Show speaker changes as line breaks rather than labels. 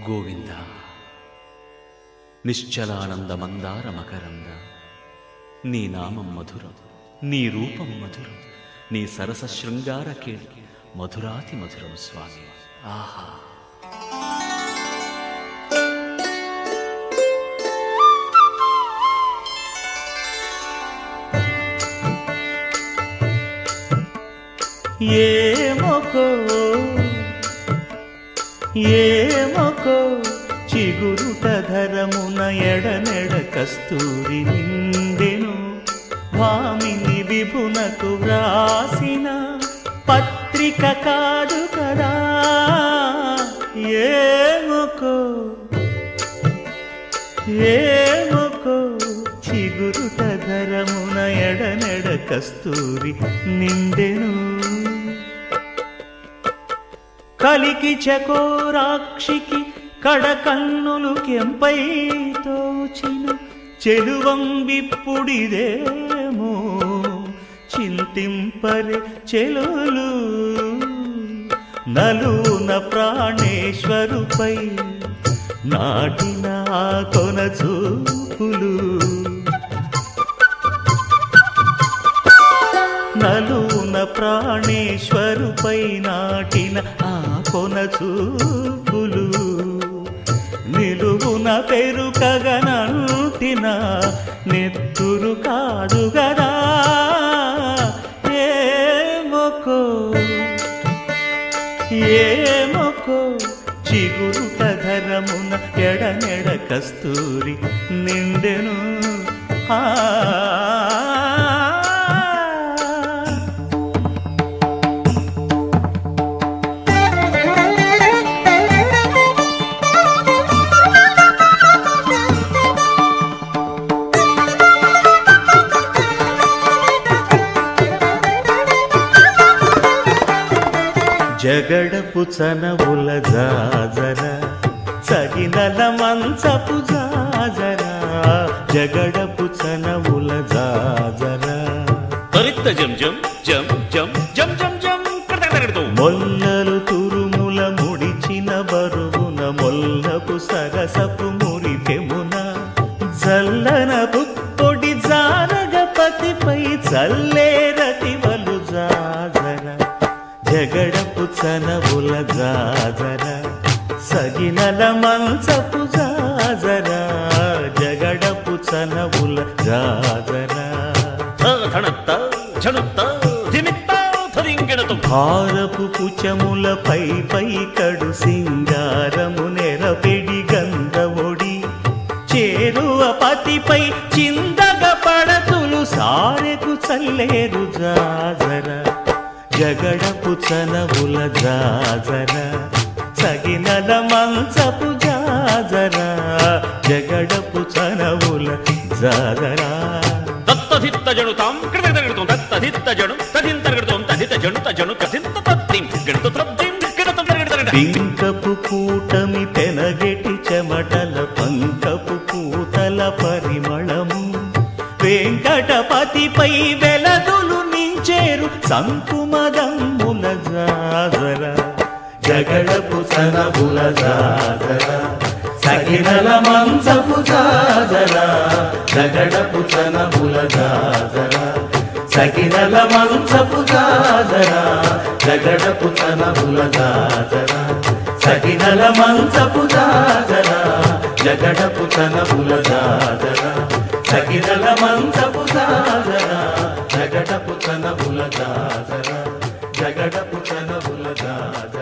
గోవింద నిశ్చలానంద మందార మకరంద నీ నామం మధురం, నీ రూపం మధురం, నీ సరస శృంగార కేళి మధురాతి మధురం స్వామి. ఆహా!
ఏమొకో చిగురుట ధరమున ఎడనెడ కస్తూరి నిండెను, భామిని విభునకు వ్రాసిన పత్రిక కాదు కదా. ఏమొకో చిగురుట ధరమున ఎడనెడ కస్తూరి నిండెను, కలికి చకోరాక్షికి కడకన్నులు కెంపై తోచిన చెలువంబిప్పుడిదేమో చింతింపరే చెలులు. నలున ప్రాణేశ్వరుపై నాటిన ఆ కొన చూపులు, నలున ప్రాణేశ్వరుపై నాటిన ఆ కొన చూపులు, నిలువున పెరుకగనంటిన నెత్తురు కాదు గదా. ఏమొకో చిగురుట ధరమున ఎడనెడ కస్తూరి నిండెను. జగడపు చనవుల జాజర సగినల మంచపు జాజర, జగడపు చనవుల జాజర.
తరిత్త జం జం జం జం జం జం జం కడతగడతో
మొల్లలు తురుముల ముడిచిన బరువున మొల్లపు సరసపు మురిపెమున జల్లన పుప్పొడి జారగపతిపై చల్లేరతివలు జాజర, జగడపు చనవుల జాజర సగినల మంచపు జాజర, జగడపు చనవుల జాజర. భారపు కుచములపై పై కడు సింగారము నెరపెడి గంధవొడి చేరువ పతిపై చిందగ పడతులు సారెకు చల్లేరు జాజర, జగడపు చనవుల జాజర సగినల మంచపు జాజర, జగడపు చనవుల జాజర.
తత్తధిత్త జడుతాం కడతగడతో తత్తధిత్త జడు తదింతగడతోం తదిత జడు తజను కదింత తత్తిం గడత త్రద్దిం గడత తగడత.
పింకపు కూటమి తెనగెటి చెమటల పంకపు పూతల పరిమళము వెంకటపతిపై వెలదులు నించేరు సంకుమదమ్ముల జాజర, జగడపు చనవుల జాజర సగినల మంచపు జాజర, జగడపు చనవుల జాజర సగినల మంచపు జాజర, జగడపు చనవుల జాజర సగినల మంచపు జాజర, జగడపు చనవుల జాజర సగినల మంచపు జాజర, జగడపు చనవుల జాజర, జగడపు చనవుల జాజర.